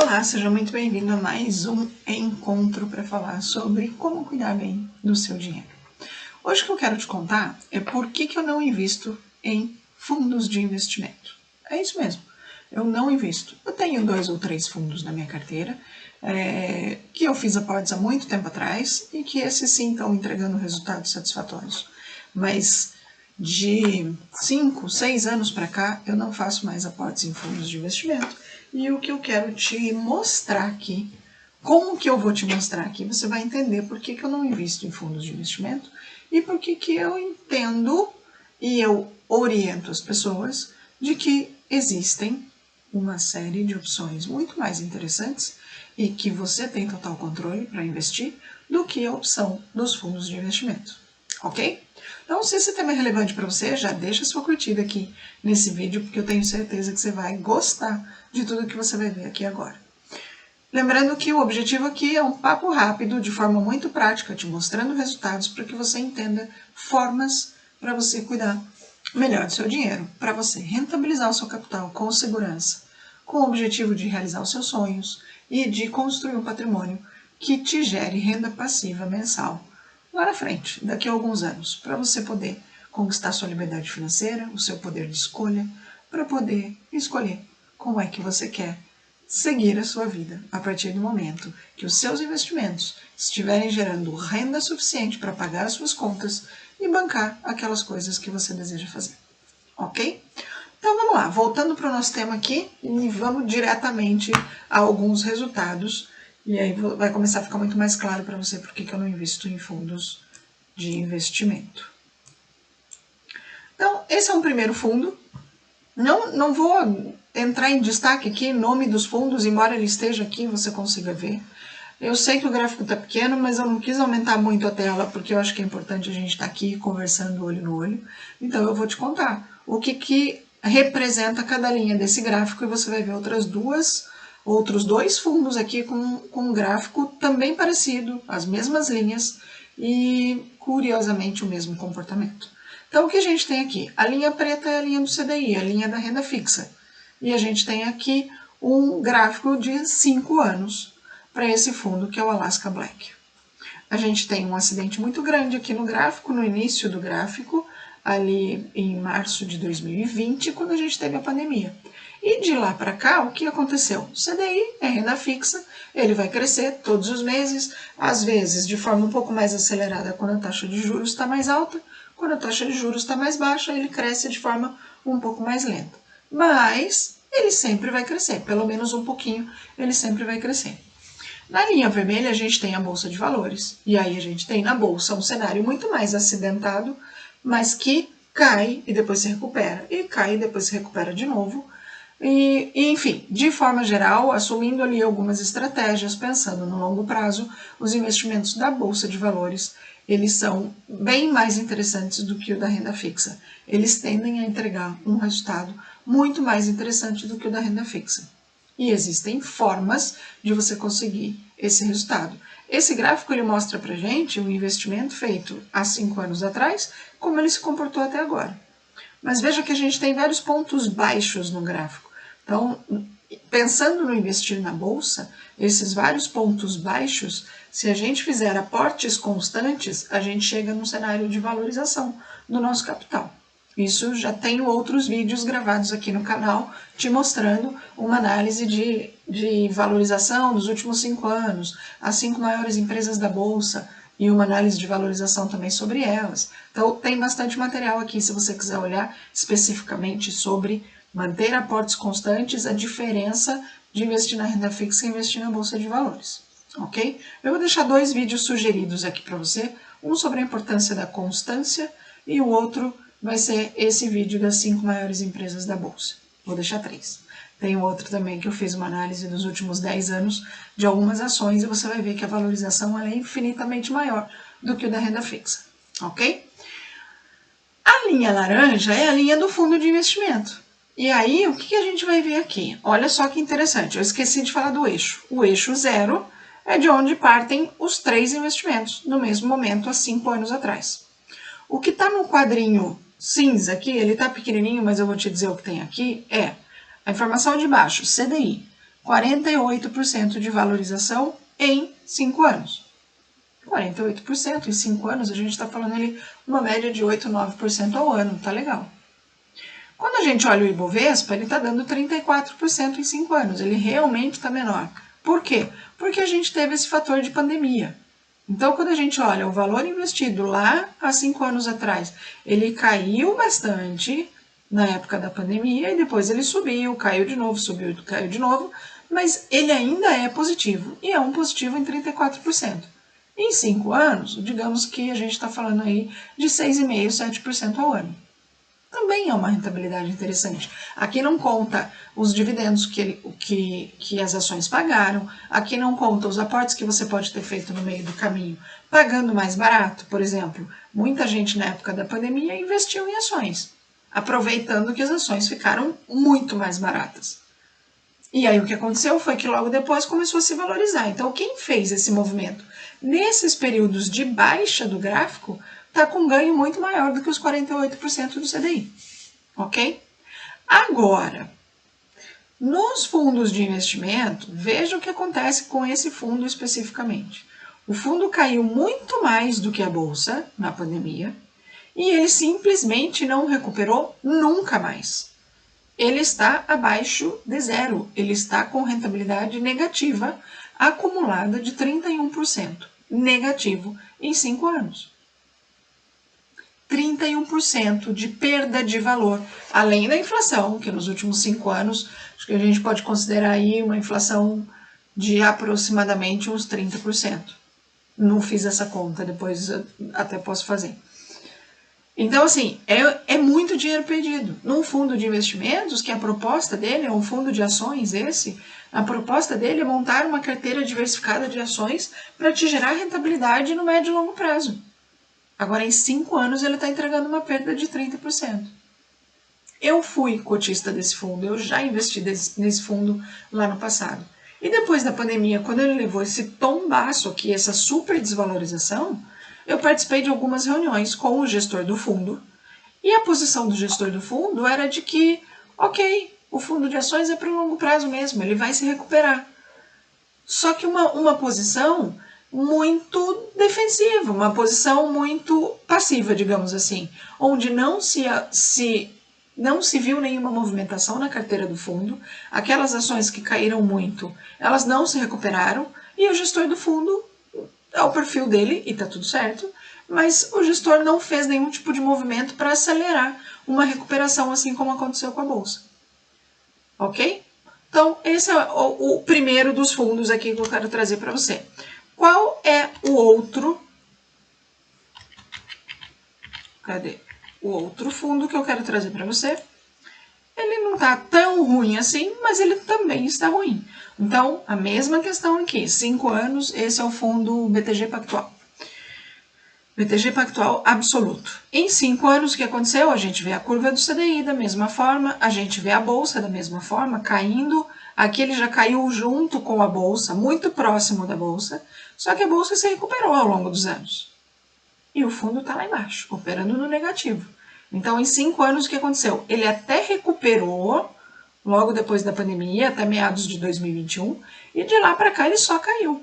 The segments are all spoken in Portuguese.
Olá, seja muito bem-vindo a mais um encontro para falar sobre como cuidar bem do seu dinheiro. Hoje o que eu quero te contar é por que eu não invisto em fundos de investimento. É isso mesmo, eu não invisto. Eu tenho 2 ou 3 fundos na minha carteira, que eu fiz aportes há muito tempo atrás e que esses sim estão entregando resultados satisfatórios. Mas de 5, 6 anos para cá, eu não faço mais aportes em fundos de investimento. E o que eu quero te mostrar aqui, como que eu vou te mostrar aqui, você vai entender por que eu não invisto em fundos de investimento e por que eu entendo e eu oriento as pessoas de que existem uma série de opções muito mais interessantes e que você tem total controle para investir do que a opção dos fundos de investimento, ok? Então, se esse tema é relevante para você, já deixa sua curtida aqui nesse vídeo, porque eu tenho certeza que você vai gostar de tudo que você vai ver aqui agora. Lembrando que o objetivo aqui é um papo rápido, de forma muito prática, te mostrando resultados para que você entenda formas para você cuidar melhor do seu dinheiro, para você rentabilizar o seu capital com segurança, com o objetivo de realizar os seus sonhos e de construir um patrimônio que te gere renda passiva mensal lá na frente, daqui a alguns anos, para você poder conquistar sua liberdade financeira, o seu poder de escolha, para poder escolher como é que você quer seguir a sua vida a partir do momento que os seus investimentos estiverem gerando renda suficiente para pagar as suas contas e bancar aquelas coisas que você deseja fazer, ok? Então vamos lá, voltando para o nosso tema aqui e vamos diretamente a alguns resultados. E aí vai começar a ficar muito mais claro para você por que eu não invisto em fundos de investimento. Então, esse é um primeiro fundo. Não vou entrar em destaque aqui nome dos fundos, embora ele esteja aqui, você consiga ver. Eu sei que o gráfico está pequeno, mas eu não quis aumentar muito a tela, porque eu acho que é importante a gente estar aqui conversando olho no olho. Então, eu vou te contar o que representa cada linha desse gráfico e você vai ver outros dois fundos aqui com um gráfico também parecido, as mesmas linhas e, curiosamente, o mesmo comportamento. Então, o que a gente tem aqui? A linha preta é a linha do CDI, a linha da renda fixa. E a gente tem aqui um gráfico de 5 anos para esse fundo, que é o Alaska Black. A gente tem um acidente muito grande aqui no gráfico, no início do gráfico, ali em março de 2020, quando a gente teve a pandemia. E de lá para cá, o que aconteceu? O CDI é renda fixa, ele vai crescer todos os meses, às vezes de forma um pouco mais acelerada quando a taxa de juros está mais alta, quando a taxa de juros está mais baixa, ele cresce de forma um pouco mais lenta. Mas ele sempre vai crescer, pelo menos um pouquinho, ele sempre vai crescer. Na linha vermelha, a gente tem a Bolsa de Valores. E aí a gente tem na Bolsa um cenário muito mais acidentado, mas que cai e depois se recupera. E cai e depois se recupera de novo. E, enfim, de forma geral, assumindo ali algumas estratégias, pensando no longo prazo, os investimentos da Bolsa de Valores, eles são bem mais interessantes do que o da renda fixa. Eles tendem a entregar um resultado muito mais interessante do que o da renda fixa. E existem formas de você conseguir esse resultado. Esse gráfico ele mostra pra gente o investimento feito há 5 anos atrás, como ele se comportou até agora. Mas veja que a gente tem vários pontos baixos no gráfico. Então, pensando no investir na bolsa, esses vários pontos baixos, se a gente fizer aportes constantes, a gente chega num cenário de valorização do nosso capital. Isso já tenho outros vídeos gravados aqui no canal te mostrando uma análise de valorização dos últimos 5 anos, as 5 maiores empresas da bolsa e uma análise de valorização também sobre elas. Então tem bastante material aqui se você quiser olhar especificamente sobre manter aportes constantes, a diferença de investir na renda fixa e investir na bolsa de valores, ok? Eu vou deixar 2 vídeos sugeridos aqui para você, um sobre a importância da constância e o outro vai ser esse vídeo das 5 maiores empresas da bolsa. Vou deixar 3. Tem outro também que eu fiz uma análise dos últimos 10 anos de algumas ações e você vai ver que a valorização é infinitamente maior do que o da renda fixa, ok? A linha laranja é a linha do fundo de investimento. E aí, o que a gente vai ver aqui? Olha só que interessante, eu esqueci de falar do eixo. O eixo 0 é de onde partem os 3 investimentos, no mesmo momento, há 5 anos atrás. O que está no quadrinho cinza aqui, ele está pequenininho, mas eu vou te dizer o que tem aqui, é a informação de baixo, CDI. 48% de valorização em 5 anos. 48% em 5 anos, a gente está falando ali uma média de 8, 9% ao ano, tá legal. Quando a gente olha o Ibovespa, ele está dando 34% em 5 anos, ele realmente está menor. Por quê? Porque a gente teve esse fator de pandemia. Então, quando a gente olha o valor investido lá há 5 anos atrás, ele caiu bastante na época da pandemia e depois ele subiu, caiu de novo, subiu, caiu de novo, mas ele ainda é positivo e é um positivo em 34%. Em 5 anos, digamos que a gente está falando aí de 6,5%, 7% ao ano. Também é uma rentabilidade interessante. Aqui não conta os dividendos que as ações pagaram, aqui não conta os aportes que você pode ter feito no meio do caminho, pagando mais barato, por exemplo. Muita gente na época da pandemia investiu em ações, aproveitando que as ações ficaram muito mais baratas. E aí o que aconteceu foi que logo depois começou a se valorizar. Então quem fez esse movimento nesses períodos de baixa do gráfico está com um ganho muito maior do que os 48% do CDI, ok? Agora, nos fundos de investimento, veja o que acontece com esse fundo especificamente. O fundo caiu muito mais do que a bolsa na pandemia e ele simplesmente não recuperou nunca mais. Ele está abaixo de zero, ele está com rentabilidade negativa acumulada de 31%, negativo em 5 anos. 31% de perda de valor, além da inflação, que nos últimos 5 anos, acho que a gente pode considerar aí uma inflação de aproximadamente uns 30%. Não fiz essa conta, depois até posso fazer. Então, assim, é muito dinheiro perdido. Num fundo de investimentos, que a proposta dele é um fundo de ações a proposta dele é montar uma carteira diversificada de ações para te gerar rentabilidade no médio e longo prazo. Agora, em 5 anos, ele está entregando uma perda de 30%. Eu fui cotista desse fundo, eu já investi nesse fundo lá no passado. E depois da pandemia, quando ele levou esse tombaço aqui, essa super desvalorização, eu participei de algumas reuniões com o gestor do fundo. E a posição do gestor do fundo era de que, ok, o fundo de ações é para o longo prazo mesmo, ele vai se recuperar. Só que uma posição muito defensiva, uma posição muito passiva, digamos assim, onde não se viu nenhuma movimentação na carteira do fundo, aquelas ações que caíram muito, elas não se recuperaram, e o gestor do fundo, é o perfil dele, e tá tudo certo, mas o gestor não fez nenhum tipo de movimento para acelerar uma recuperação, assim como aconteceu com a bolsa. Ok? Então, esse é o primeiro dos fundos aqui que eu quero trazer para você. Qual é o outro? Cadê? O outro fundo que eu quero trazer para você. Ele não está tão ruim assim, mas ele também está ruim. Então, a mesma questão aqui. 5 anos, esse é o fundo BTG Pactual. BTG Pactual absoluto. Em 5 anos, o que aconteceu? A gente vê a curva do CDI da mesma forma, a gente vê a bolsa da mesma forma, caindo. Aqui ele já caiu junto com a bolsa, muito próximo da bolsa, só que a bolsa se recuperou ao longo dos anos. E o fundo está lá embaixo, operando no negativo. Então, em 5 anos, o que aconteceu? Ele até recuperou, logo depois da pandemia, até meados de 2021, e de lá para cá ele só caiu.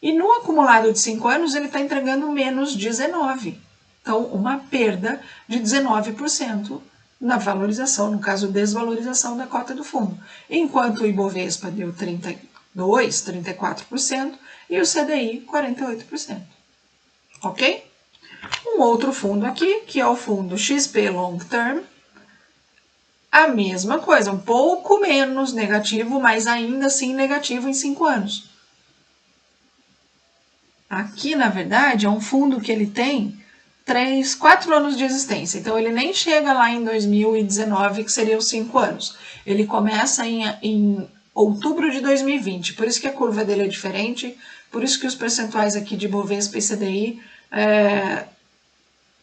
E no acumulado de 5 anos, ele está entregando menos 19%. Então, uma perda de 19% na valorização, no caso, desvalorização da cota do fundo. Enquanto o Ibovespa deu 32%, 34% e o CDI 48%. Ok? Um outro fundo aqui, que é o fundo XP Long Term, a mesma coisa, um pouco menos negativo, mas ainda assim negativo em 5 anos. Aqui, na verdade, é um fundo que ele tem 4 anos de existência. Então, ele nem chega lá em 2019, que seriam 5 anos. Ele começa em outubro de 2020. Por isso que a curva dele é diferente. Por isso que os percentuais aqui de Bovespa e CDI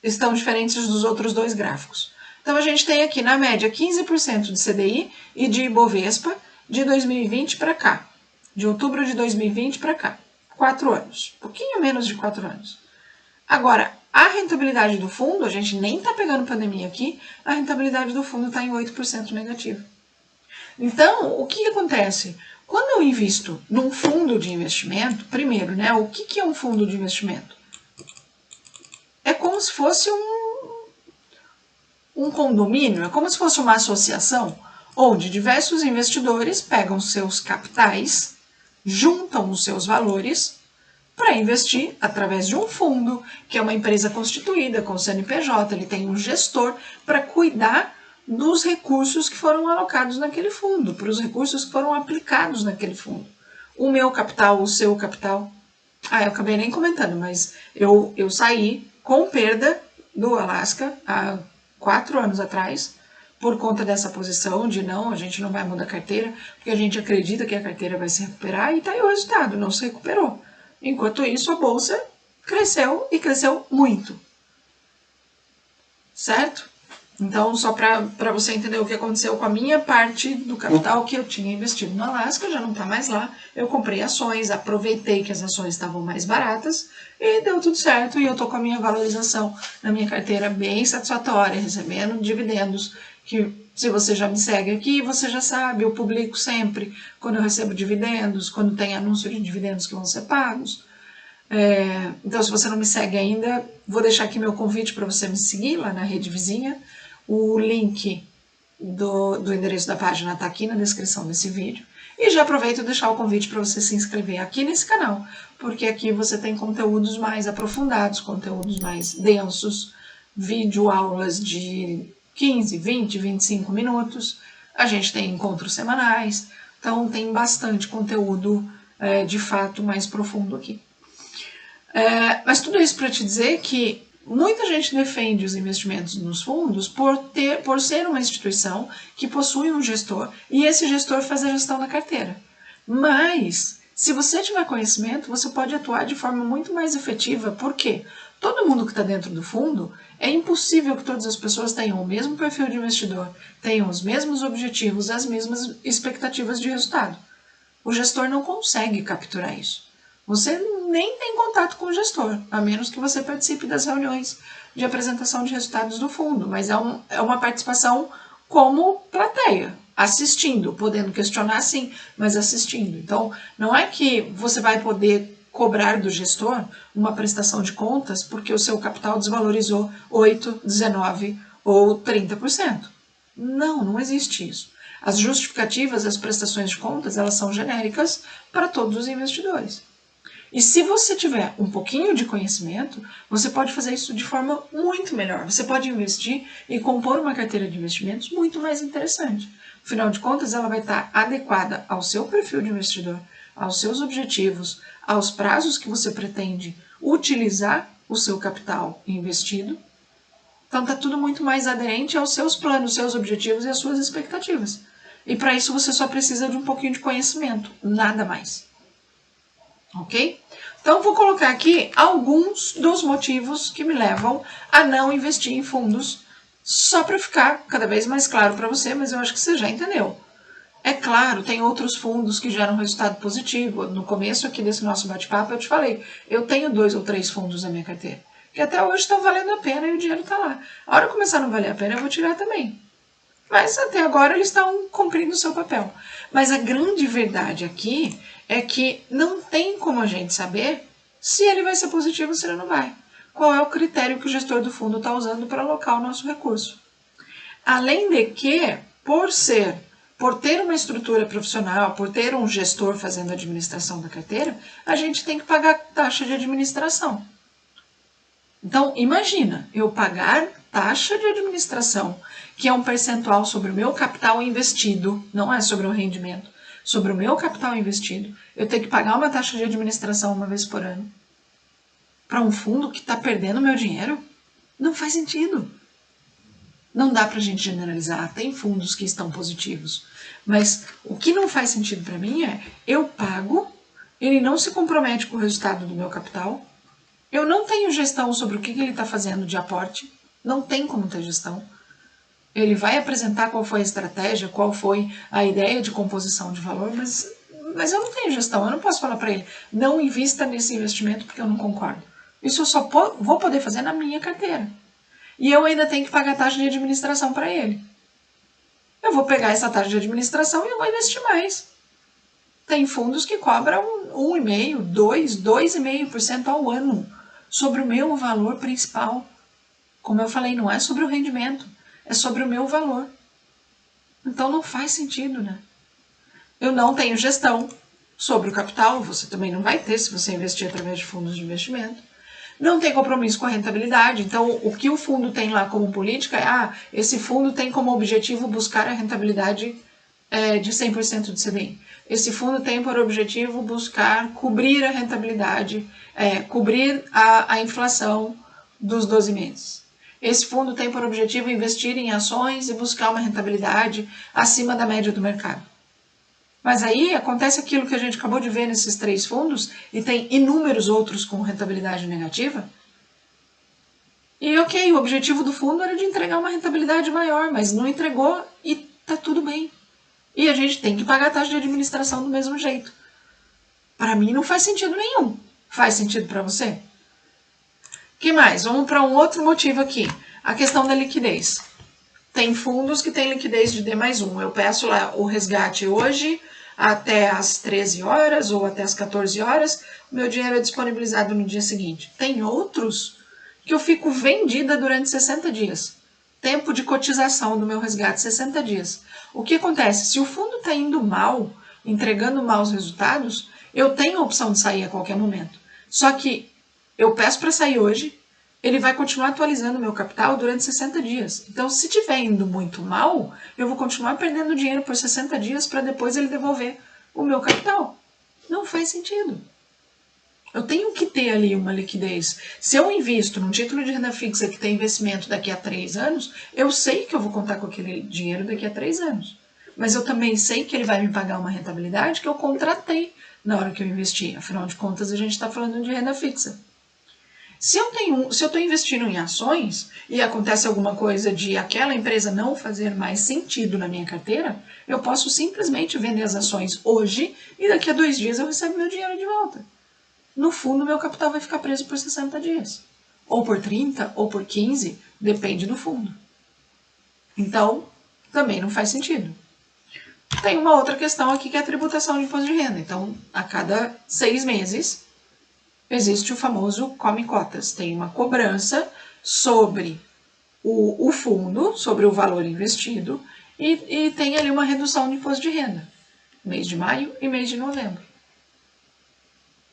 estão diferentes dos outros dois gráficos. Então, a gente tem aqui, na média, 15% de CDI e de Ibovespa de 2020 para cá. De outubro de 2020 para cá. 4 anos. Um pouquinho menos de 4 anos. Agora, a rentabilidade do fundo, a gente nem está pegando pandemia aqui, a rentabilidade do fundo está em 8% negativo. Então, o que acontece? Quando eu invisto num fundo de investimento, primeiro, né, o que é um fundo de investimento? É como se fosse um condomínio, é como se fosse uma associação onde diversos investidores pegam seus capitais, juntam os seus valores para investir através de um fundo, que é uma empresa constituída com o CNPJ, ele tem um gestor para cuidar dos recursos que foram alocados naquele fundo, para os recursos que foram aplicados naquele fundo. O meu capital, o seu capital. Eu acabei nem comentando, mas eu saí com perda do Alasca há 4 anos atrás, por conta dessa posição de não, a gente não vai mudar a carteira, porque a gente acredita que a carteira vai se recuperar, e tá aí o resultado, não se recuperou. Enquanto isso, a bolsa cresceu e cresceu muito. Certo? Então, só para você entender o que aconteceu com a minha parte do capital que eu tinha investido no Alasca, já não está mais lá. Eu comprei ações, aproveitei que as ações estavam mais baratas e deu tudo certo. E eu estou com a minha valorização na minha carteira bem satisfatória, recebendo dividendos, que se você já me segue aqui, você já sabe, eu publico sempre quando eu recebo dividendos, quando tem anúncio de dividendos que vão ser pagos. Então, se você não me segue ainda, vou deixar aqui meu convite para você me seguir lá na rede vizinha. O link do endereço da página está aqui na descrição desse vídeo. E já aproveito e deixar o convite para você se inscrever aqui nesse canal, porque aqui você tem conteúdos mais aprofundados, conteúdos mais densos, vídeo aulas de 15, 20, 25 minutos. A gente tem encontros semanais, então tem bastante conteúdo de fato mais profundo aqui. Mas tudo isso para te dizer que muita gente defende os investimentos nos fundos por ser uma instituição que possui um gestor e esse gestor faz a gestão da carteira. Mas, se você tiver conhecimento, você pode atuar de forma muito mais efetiva, porque todo mundo que está dentro do fundo, é impossível que todas as pessoas tenham o mesmo perfil de investidor, tenham os mesmos objetivos, as mesmas expectativas de resultado. O gestor não consegue capturar isso. Você nem tem contato com o gestor, a menos que você participe das reuniões de apresentação de resultados do fundo, mas é uma participação como plateia, assistindo, podendo questionar sim, mas assistindo. Então, não é que você vai poder cobrar do gestor uma prestação de contas porque o seu capital desvalorizou 8, 19 ou 30%. Não existe isso. As justificativas, as prestações de contas, elas são genéricas para todos os investidores. E se você tiver um pouquinho de conhecimento, você pode fazer isso de forma muito melhor. Você pode investir e compor uma carteira de investimentos muito mais interessante. Afinal de contas, ela vai estar adequada ao seu perfil de investidor, aos seus objetivos, aos prazos que você pretende utilizar o seu capital investido. Então, está tudo muito mais aderente aos seus planos, seus objetivos e às suas expectativas. E para isso, você só precisa de um pouquinho de conhecimento, nada mais. Ok? Então, vou colocar aqui alguns dos motivos que me levam a não investir em fundos, só para ficar cada vez mais claro para você, mas eu acho que você já entendeu. É claro, tem outros fundos que geram resultado positivo. No começo aqui desse nosso bate-papo eu te falei, eu tenho 2 ou 3 fundos na minha carteira, que até hoje estão valendo a pena e o dinheiro está lá. A hora que começar a não valer a pena, eu vou tirar também. Mas até agora eles estão cumprindo o seu papel. Mas a grande verdade aqui é que não tem como a gente saber se ele vai ser positivo ou se ele não vai. Qual é o critério que o gestor do fundo está usando para alocar o nosso recurso. Além de que, por ter uma estrutura profissional, por ter um gestor fazendo a administração da carteira, a gente tem que pagar taxa de administração. Então, imagina, eu pagar taxa de administração, que é um percentual sobre o meu capital investido, não é sobre o rendimento, sobre o meu capital investido, eu tenho que pagar uma taxa de administração uma vez por ano para um fundo que está perdendo meu dinheiro? Não faz sentido. Não dá para a gente generalizar, tem fundos que estão positivos, mas o que não faz sentido para mim é, eu pago, ele não se compromete com o resultado do meu capital, eu não tenho gestão sobre o que ele está fazendo de aporte, não tem como ter gestão. Ele vai apresentar qual foi a estratégia, qual foi a ideia de composição de valor, mas eu não tenho gestão, eu não posso falar para ele, não invista nesse investimento porque eu não concordo. Isso eu só vou poder fazer na minha carteira. E eu ainda tenho que pagar taxa de administração para ele. Eu vou pegar essa taxa de administração e eu vou investir mais. Tem fundos que cobram 1,5%, 2,5% ao ano sobre o meu valor principal. Como eu falei, não é sobre o rendimento, é sobre o meu valor. Então não faz sentido, né? Eu não tenho gestão sobre o capital, você também não vai ter se você investir através de fundos de investimento. Não tem compromisso com a rentabilidade, então o que o fundo tem lá como política é, esse fundo tem como objetivo buscar a rentabilidade de 100% de CDI. Esse fundo tem por objetivo buscar cobrir a rentabilidade, cobrir a inflação dos 12 meses. Esse fundo tem por objetivo investir em ações e buscar uma rentabilidade acima da média do mercado. Mas aí acontece aquilo que a gente acabou de ver nesses 3 fundos e tem inúmeros outros com rentabilidade negativa. E ok, o objetivo do fundo era de entregar uma rentabilidade maior, mas não entregou e tá tudo bem. E a gente tem que pagar a taxa de administração do mesmo jeito. Para mim não faz sentido nenhum. Faz sentido para você? Que mais? Vamos para um outro motivo aqui. A questão da liquidez. Tem fundos que têm liquidez de D+1. Eu peço lá o resgate hoje até as 13 horas ou até as 14 horas. O meu dinheiro é disponibilizado no dia seguinte. Tem outros que eu fico vendida durante 60 dias. Tempo de cotização do meu resgate, 60 dias. O que acontece? Se o fundo está indo mal, entregando maus resultados, eu tenho a opção de sair a qualquer momento. Só que eu peço para sair hoje, ele vai continuar atualizando o meu capital durante 60 dias. Então, se estiver indo muito mal, eu vou continuar perdendo dinheiro por 60 dias para depois ele devolver o meu capital. Não faz sentido. Eu tenho que ter ali uma liquidez. Se eu invisto num título de renda fixa que tem investimento daqui a 3 anos, eu sei que eu vou contar com aquele dinheiro daqui a 3 anos. Mas eu também sei que ele vai me pagar uma rentabilidade que eu contratei na hora que eu investi. Afinal de contas, a gente está falando de renda fixa. Se eu estou investindo em ações e acontece alguma coisa de aquela empresa não fazer mais sentido na minha carteira, eu posso simplesmente vender as ações hoje e daqui a 2 dias eu recebo meu dinheiro de volta. No fundo, meu capital vai ficar preso por 60 dias. Ou por 30, ou por 15, depende do fundo. Então, também não faz sentido. Tem uma outra questão aqui que é a tributação de imposto de renda. Então, a cada 6 meses, existe o famoso come cotas. Tem uma cobrança sobre o fundo, sobre o valor investido, e tem ali uma redução de imposto de renda. Mês de maio e mês de novembro.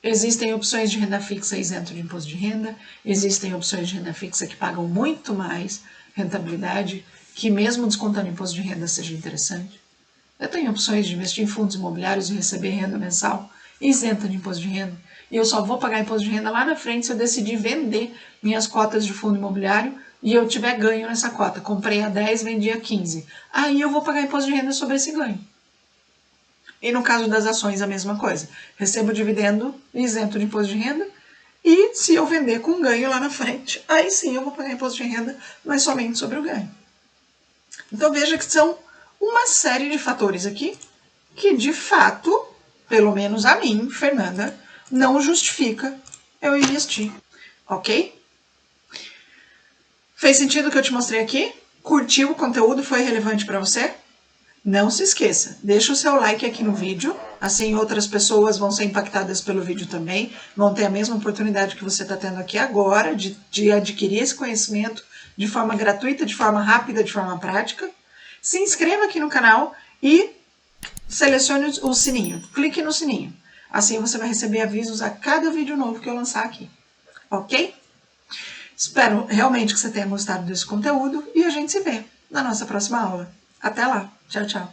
Existem opções de renda fixa isento de imposto de renda, existem opções de renda fixa que pagam muito mais rentabilidade, que mesmo descontando imposto de renda seja interessante. Eu tenho opções de investir em fundos imobiliários e receber renda mensal isenta de imposto de renda. E eu só vou pagar imposto de renda lá na frente se eu decidir vender minhas cotas de fundo imobiliário e eu tiver ganho nessa cota. Comprei a 10, vendi a 15. Aí eu vou pagar imposto de renda sobre esse ganho. E no caso das ações, a mesma coisa. Recebo dividendo isento de imposto de renda e se eu vender com ganho lá na frente, aí sim eu vou pagar imposto de renda, mas somente sobre o ganho. Então veja que são uma série de fatores aqui que, de fato, pelo menos a mim, Fernanda, não justifica eu investir, ok? Fez sentido o que eu te mostrei aqui? Curtiu o conteúdo? Foi relevante para você? Não se esqueça, deixa o seu like aqui no vídeo, assim outras pessoas vão ser impactadas pelo vídeo também, vão ter a mesma oportunidade que você está tendo aqui agora de adquirir esse conhecimento de forma gratuita, de forma rápida, de forma prática. Se inscreva aqui no canal e selecione o sininho, clique no sininho. Assim você vai receber avisos a cada vídeo novo que eu lançar aqui, ok? Espero realmente que você tenha gostado desse conteúdo e a gente se vê na nossa próxima aula. Até lá! Tchau, tchau!